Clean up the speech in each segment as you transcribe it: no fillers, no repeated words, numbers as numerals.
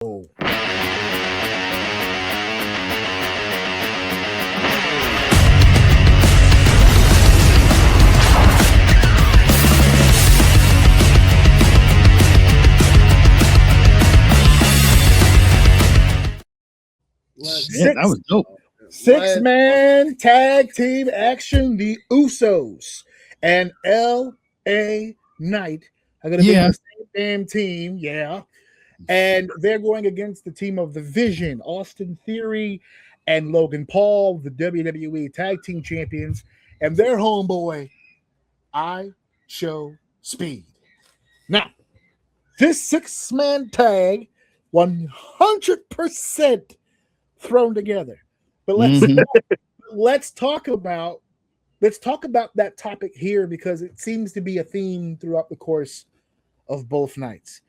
That was dope. Six-man tag team action. The Usos and LA Knight are going to be on the same damn team. Yeah. And they're going against the team of the Vision, Austin Theory, and Logan Paul, the WWE Tag Team Champions, and their homeboy, iShowSpeed. Now, this six-man tag, 100% thrown together. But let's talk about that topic here because it seems to be a theme throughout the course of both nights.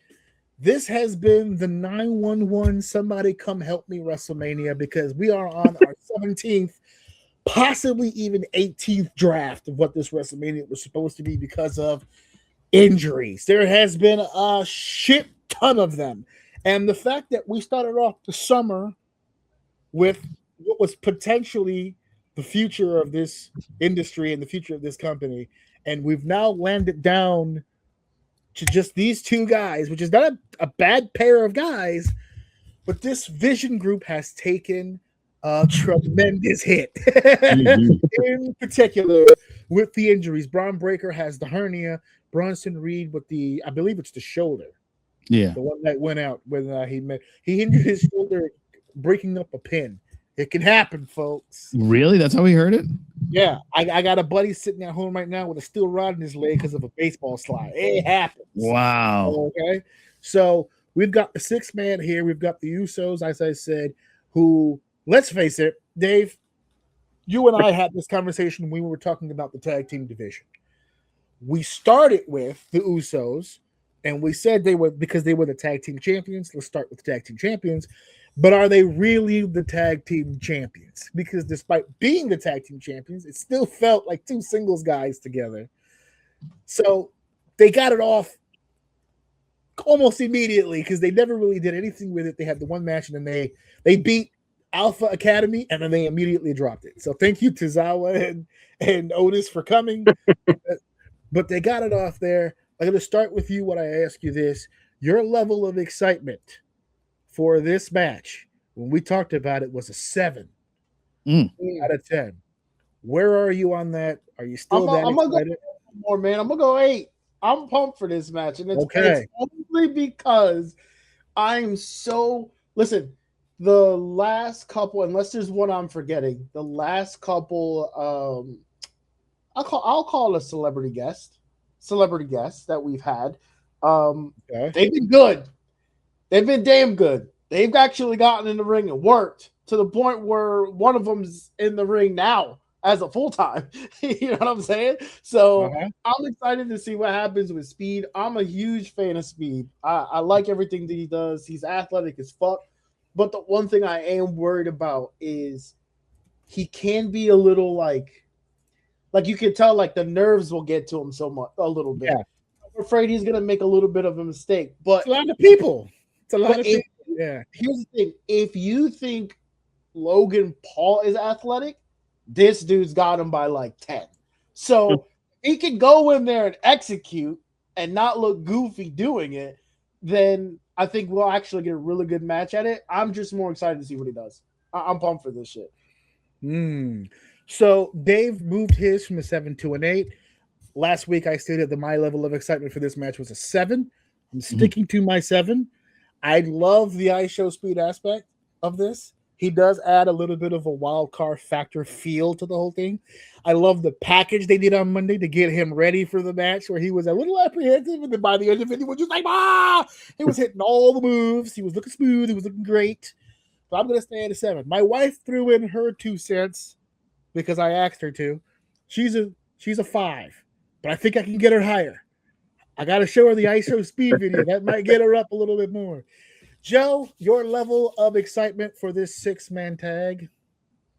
This has been the 911 somebody come help me WrestleMania because we are on our 17th, possibly even 18th draft of what this WrestleMania was supposed to be because of injuries. There has been a shit ton of them. And the fact that we started off the summer with what was potentially the future of this industry and the future of this company, and we've now landed down to just these two guys, which is not a bad pair of guys, but this Vision group has taken a tremendous hit. In particular, with the injuries. Braun Breaker has the hernia. Bronson Reed with I believe it's the shoulder. Yeah. The one that went out when he injured his shoulder breaking up a pin. It can happen, folks. Really? That's how we heard it? Yeah. I got a buddy sitting at home right now with a steel rod in his leg because of a baseball slide. It happens. Wow. Okay. So we've got the six-man here. We've got the Usos, as I said, who, let's face it, Dave, you and I had this conversation when we were talking about the tag team division. We started with the Usos, and we said because they were the tag team champions. Let's start with the tag team champions. But are they really the tag team champions? Because despite being the tag team champions, it still felt like two singles guys together. So they got it off almost immediately because they never really did anything with it. They had the one match, and then they beat Alpha Academy, and then they immediately dropped it. So thank you to Zawa and Otis for coming. But they got it off there. I'm going to start with you when I ask you this. Your level of excitement for this match, when we talked about it, was a 7 out of 10. Where are you on that? Are you still that excited? I'm going to go more, man. I'm going to go 8. I'm pumped for this match. And it's only because I'm so – listen, the last couple – unless there's one I'm forgetting, the last couple I'll call a celebrity guest that we've had. They've been good. They've been damn good. They've actually gotten in the ring and worked to the point where one of them's in the ring now as a full-time. You know what I'm saying? So I'm excited to see what happens with Speed. I'm a huge fan of Speed. I like everything that he does. He's athletic as fuck. But the one thing I am worried about is he can be a little like you can tell like the nerves will get to him a little bit. Yeah. I'm afraid he's gonna make a little bit of a mistake. But it's a lot of people. Yeah. Here's the thing: if you think Logan Paul is athletic, this dude's got him by like 10. So he can go in there and execute and not look goofy doing it. Then I think we'll actually get a really good match at it. I'm just more excited to see what he does. I'm pumped for this shit. So Dave moved his from a 7 to an 8. Last week I stated that my level of excitement for this match was a 7. I'm sticking to my 7. I love the iShowSpeed aspect of this. He does add a little bit of a wild card factor feel to the whole thing. I love the package they did on Monday to get him ready for the match where he was a little apprehensive, and then by the end of it, he was just like, he was hitting all the moves. He was looking smooth. He was looking great. So I'm going to stay at a 7. My wife threw in her 2 cents because I asked her to. She's a 5, but I think I can get her higher. I got to show her the iShowSpeed video. That might get her up a little bit more. Joe, your level of excitement for this 6-man tag?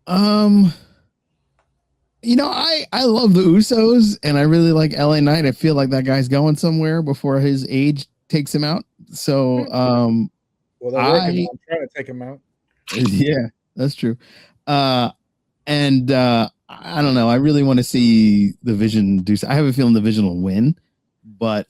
You know, I love the Usos, and I really like LA Knight. I feel like that guy's going somewhere before his age takes him out. So Well, they're working on trying to take him out. Yeah, that's true. And I don't know. I really want to see the Vision do. I have a feeling the Vision will win, but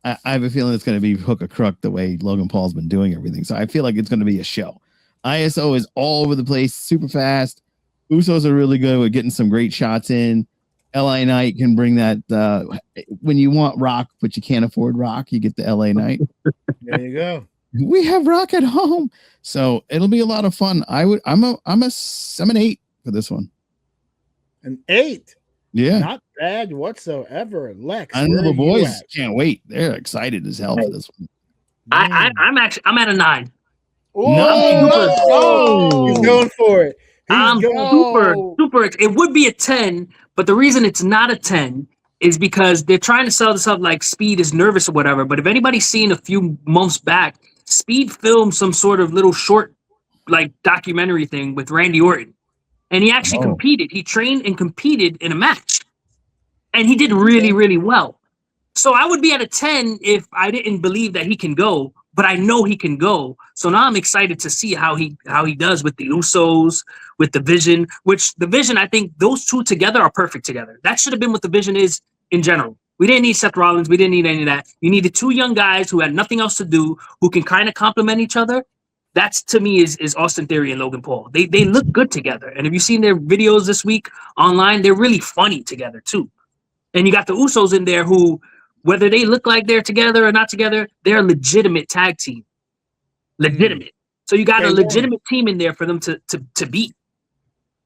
I have a feeling it's going to be hook or crook the way Logan Paul's been doing everything. So I feel like it's going to be a show. ISO is all over the place, super fast. Usos are really good with getting some great shots in. LA Knight can bring that. When you want Rock, but you can't afford Rock, you get the LA Knight. There you go. We have Rock at home, so it'll be a lot of fun. I'm an 8 for this one. An 8. Yeah, not bad whatsoever. Lex, I know the boys can't wait. They're excited as hell for this one. I'm at a 9. He's going for it. I'm super. It would be a 10, but the reason it's not a 10 is because they're trying to sell this up like Speed is nervous or whatever. But if anybody's seen a few months back, Speed filmed some sort of little short like documentary thing with Randy Orton. And he actually competed. He trained and competed in a match. And he did really, really well. So I would be at a 10 if I didn't believe that he can go, but I know he can go. So now I'm excited to see how he does with the Usos, with the Vision, which the Vision, I think those two together are perfect together. That should have been what the Vision is in general. We didn't need Seth Rollins. We didn't need any of that. You needed two young guys who had nothing else to do, who can kind of complement each other. That's, to me, is Austin Theory and Logan Paul. They look good together. And if you've seen their videos this week online, they're really funny together, too. And you got the Usos in there who, whether they look like they're together or not together, they're a legitimate tag team. Legitimate. So you got a legitimate team in there for them to beat.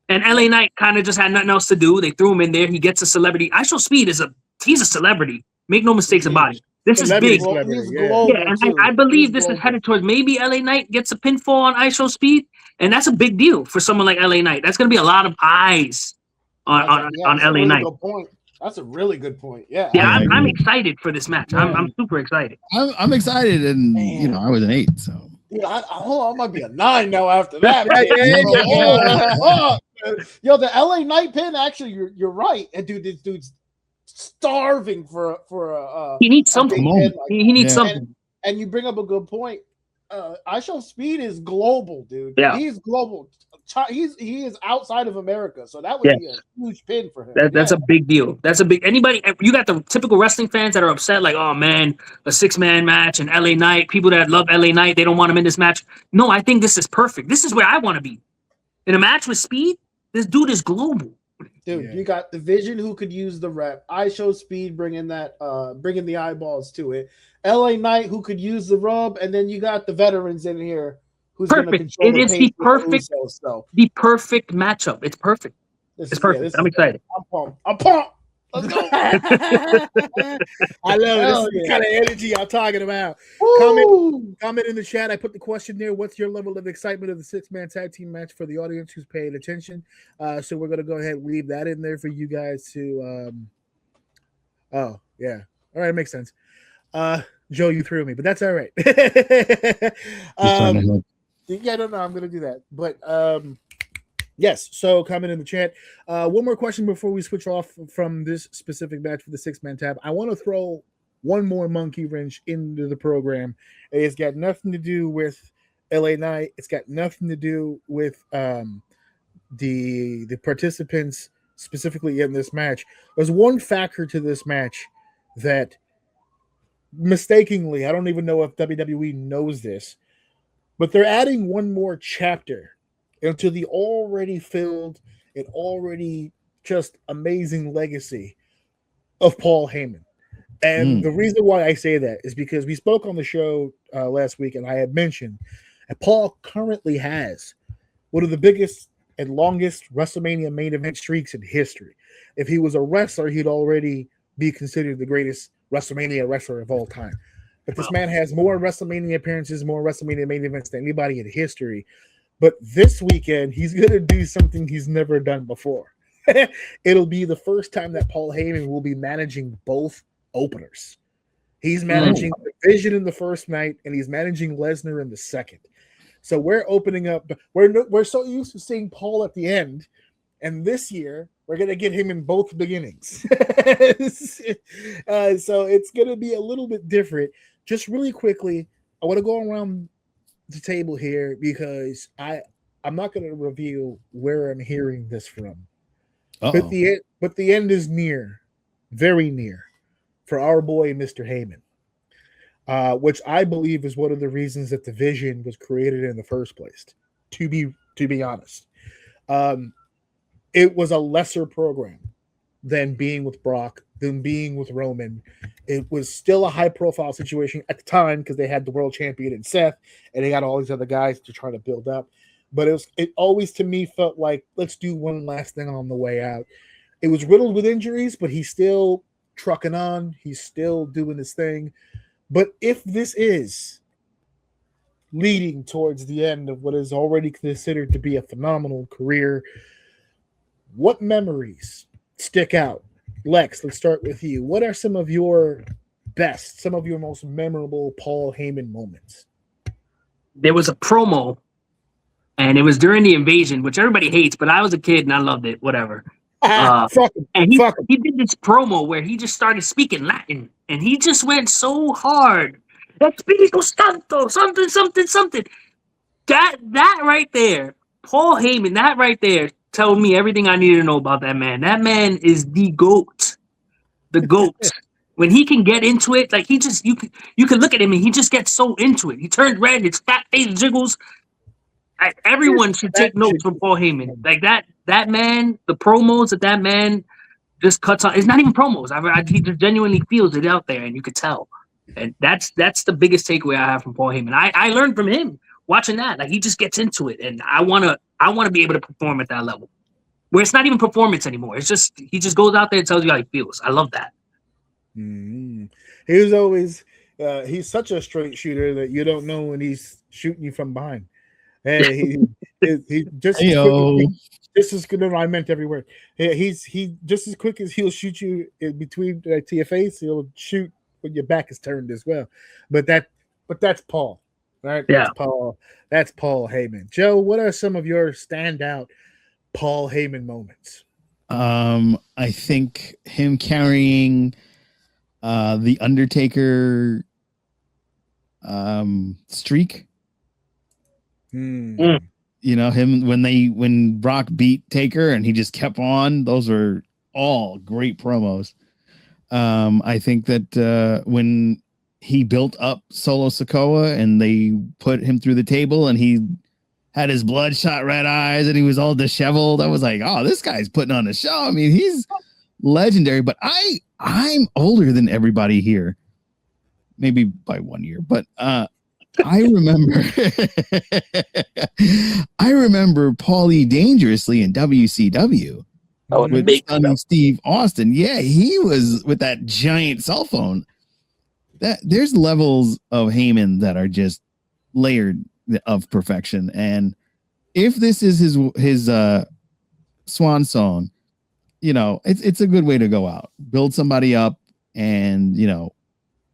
And LA Knight kind of just had nothing else to do. They threw him in there. He gets a celebrity. iShowSpeed he's a celebrity. Make no mistakes about it. This is big. Yeah, and I believe this is headed towards maybe LA Knight gets a pinfall on iShowSpeed, and that's a big deal for someone like LA Knight. That's going to be a lot of eyes on LA Knight. That's a really good point. Yeah, I'm excited for this match. I'm super excited. I'm excited, and I was an 8. So I might be a 9 now after that. Yo, the LA Knight pin. Actually, you're right, and dude, this dude's starving for he needs something. He needs something. And you bring up a good point. iShowSpeed is global, dude. Yeah. He's global. He is outside of America, so that would be a huge pin for him. That's a big deal. That's a big. Anybody, you got the typical wrestling fans that are upset, like, oh man, a 6-man match and LA Knight. People that love LA Knight, they don't want him in this match. No, I think this is perfect. This is where I want to be in a match with Speed. This dude is global. Dude, you got the Vision who could use the rep. iShowSpeed bringing the eyeballs to it. LA Knight who could use the rub, and then you got the veterans in here who's going to control it. Is the perfect matchup. It's perfect. It's perfect. I'm excited. I'm pumped. Let's go. I love this kind of energy y'all talking about. Comment in the chat. I put the question there. What's your level of excitement of the 6-man tag team match for the audience who's paying attention? So we're gonna go ahead and leave that in there for you guys to. Oh yeah, all right, makes sense. Joe, you threw me, but that's all right. Yeah, no, I'm gonna do that. But yes, so comment in the chat. One more question before we switch off from this specific match for the 6-man tab. I want to throw one more monkey wrench into the program. It's got nothing to do with LA Knight. It's got nothing to do with the participants specifically in this match. There's one factor to this match that mistakenly, I don't even know if WWE knows this, but they're adding one more chapter into the already filled and already just amazing legacy of Paul Heyman. And the reason why I say that is because we spoke on the show last week, and I had mentioned that Paul currently has one of the biggest and longest WrestleMania main event streaks in history. If he was a wrestler, he'd already be considered the greatest WrestleMania wrestler of all time. But this man has more WrestleMania appearances, more WrestleMania main events than anybody in history. But this weekend, he's going to do something he's never done before. It'll be the first time that Paul Heyman will be managing both openers. He's managing the Vision in the first night, and he's managing Lesnar in the second. So we're opening up. We're so used to seeing Paul at the end, and this year we're going to get him in both beginnings. So it's going to be a little bit different. Just really quickly, I want to go around the table here because I'm not going to reveal where I'm hearing this from. But the end is near, very near, for our boy Mr. Heyman, which I believe is one of the reasons that the Vision was created in the first place. To be honest, it was a lesser program than being with Brock, than being with Roman. It was still a high-profile situation at the time because they had the world champion in Seth, and they got all these other guys to try to build up. But it always, to me, felt like, let's do one last thing on the way out. It was riddled with injuries, but he's still trucking on. He's still doing his thing. But if this is leading towards the end of what is already considered to be a phenomenal career, what memories stick out? Lex, let's start with you. What are some of your best, some of your most memorable Paul Heyman moments? There was a promo, and it was during the invasion, which everybody hates, but I was a kid and I loved it. Whatever. And he did this promo where he just started speaking Latin, and he just went so hard. Espíritu Santo, something, something, something. That right there, Paul Heyman, that right there told me everything I needed to know about that man. That man is the GOAT. The GOAT. When he can get into it, like you can look at him and he just gets so into it. He turns red, his fat face jiggles. Everyone should take notes from Paul Heyman. Like that man, the promos that man just cuts on. It's not even promos. He just genuinely feels it out there, and you could tell. And that's the biggest takeaway I have from Paul Heyman. I learned from him watching that. Like he just gets into it, and I wanna be able to perform at that level, where it's not even performance anymore. It's just he just goes out there and tells you how he feels. I love that. Mm-hmm. He was always he's such a straight shooter that you don't know when he's shooting you from behind. Hey, he just as good. No, I meant every word. He just as quick as he'll shoot you in between to your face. He'll shoot when your back is turned as well. But that's Paul, right? Yeah, That's Paul Heyman. Joe, what are some of your standout Paul Heyman moments? I think him carrying the Undertaker streak. You know, him when Brock beat Taker and he just kept on. Those were all great promos. I think that when he built up Solo Sikoa and they put him through the table and he had his bloodshot red eyes and he was all disheveled, I was like, oh, this guy's putting on a show. I mean, he's legendary. But I'm older than everybody here, maybe by 1 year, but I remember Paulie Dangerously in WCW with Sonny Steve Austin. Yeah, he was with that giant cell phone. There's levels of Heyman that are just layered of perfection. And if this is his swan song, you know, it's a good way to go out, build somebody up, and you know,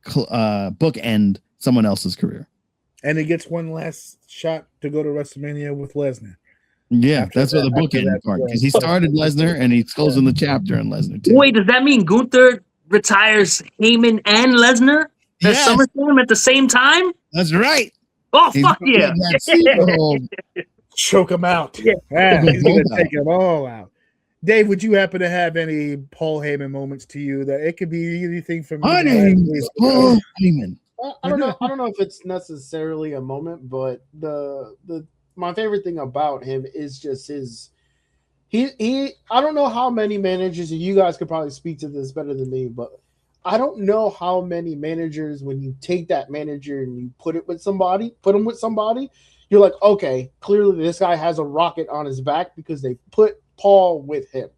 bookend someone else's career. And he gets one last shot to go to WrestleMania with Lesnar. Yeah, that's what the bookend part, because he started Lesnar and he's closing the chapter on Lesnar too. Wait, does that mean Gunther retires Heyman and Lesnar at SummerSlam at the same time? That's right. Oh, fuck yeah. Choke him out. Yeah, he's going to take them all out. Dave, would you happen to have any Paul Heyman moments to you? That it could be anything from my name is Paul Heyman. I don't know if it's necessarily a moment, but my favorite thing about him is just he I don't know how many managers, and you guys could probably speak to this better than me, but I don't know how many managers, when you take that manager and you put him with somebody, you're like, okay, clearly this guy has a rocket on his back because they put Paul with him.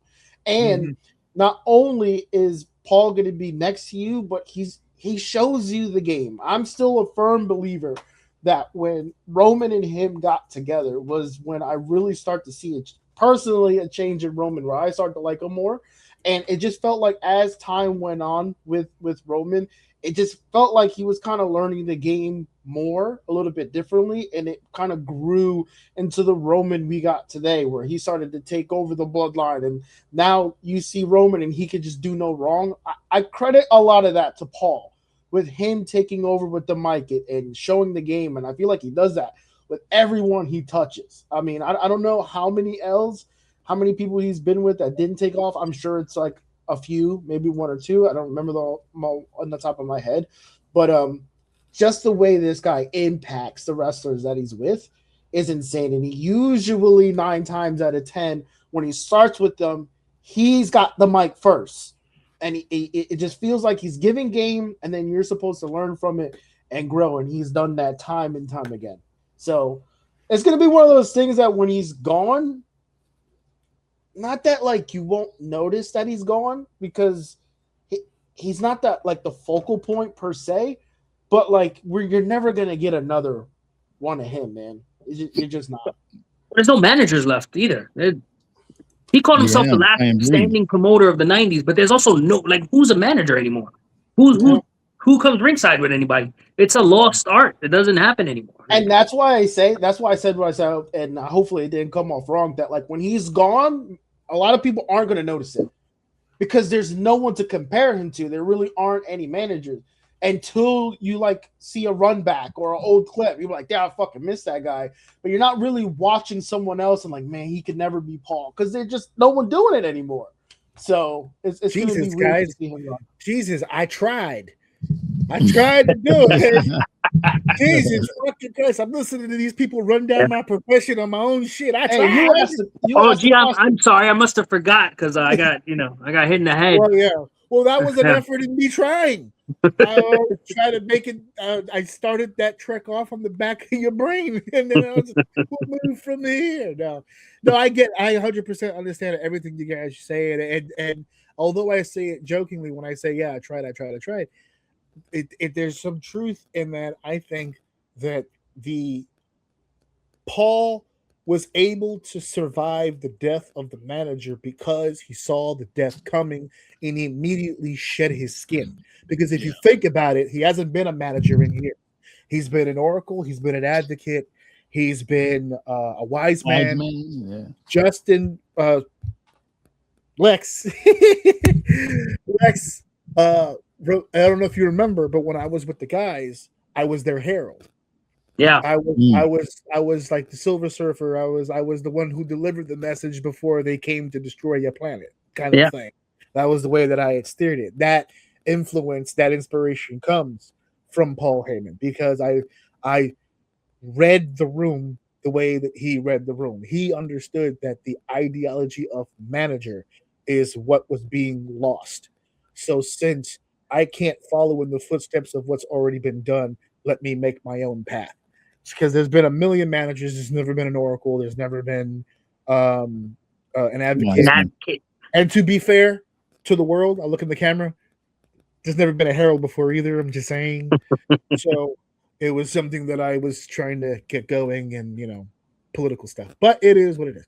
And not only is Paul going to be next to you, but he shows you the game. I'm still a firm believer that when Roman and him got together was when I really start to see a change in Roman, where I start to like him more. And it just felt like as time went on with Roman, it just felt like he was kind of learning the game more, a little bit differently, and it kind of grew into the Roman we got today, where he started to take over the bloodline, and now you see Roman and he could just do no wrong. I credit a lot of that to Paul, with him taking over with the mic and showing the game, and I feel like he does that with everyone he touches. I mean, I don't know how many L's, how many people he's been with that didn't take off. I'm sure it's like a few, maybe one or two. I don't remember them all on the top of my head. But just the way this guy impacts the wrestlers that he's with is insane. And he usually 9 times out of 10, when he starts with them, he's got the mic first. And it just feels like he's giving game, and then you're supposed to learn from it and grow. And he's done that time and time again. So it's going to be one of those things that when he's gone, not that like you won't notice that he's gone, because he's not that like the focal point per se, but like you're never going to get another one of him, man. You're just not. There's no managers left either. He called himself the last standing promoter of the 90s, but there's also no, like, who's a manager anymore? Who comes ringside with anybody? It's a lost art. It doesn't happen anymore. And that's why I said what I said, and hopefully it didn't come off wrong, that like when he's gone, a lot of people aren't going to notice it because there's no one to compare him to. There really aren't any managers until you like see a run back or an old clip. You're like, yeah, I fucking missed that guy. But you're not really watching someone else and like, man, he could never be Paul, because there's just no one doing it anymore. So it's Jesus, be guys. Jesus, I tried to do it. Jesus fucking Christ! I'm listening to these people run down my profession on my own shit. I tried. Gee, I'm sorry. I must have forgot because I got hit in the head. Well, yeah. Well, that was an effort in me trying. I try to make it. I started that trek off on the back of your brain, and then I was we'll move from here. No, I 100% understand everything you guys say, and although I say it jokingly when I say, yeah, I tried. There's some truth in that. I think that Paul was able to survive the death of the manager because he saw the death coming and he immediately shed his skin. Because if you think about it, he hasn't been a manager in years. He's been an oracle. He's been an advocate. He's been a wise man. Yeah. Justin, Lex, I don't know if you remember, but when I was with the guys, I was their herald. Yeah, I was like the Silver Surfer. I was the one who delivered the message before they came to destroy your planet, kind of thing. That was the way that I had steered it. That influence, that inspiration comes from Paul Heyman, because I read the room the way that he read the room. He understood that the ideology of manager is what was being lost. So since I can't follow in the footsteps of what's already been done, let me make my own path. Because there's been a million managers. There's never been an oracle. There's never been an advocate. And to be fair to the world, I look in the camera, there's never been a herald before either. I'm just saying. So it was something that I was trying to get going, and political stuff. But it is what it is.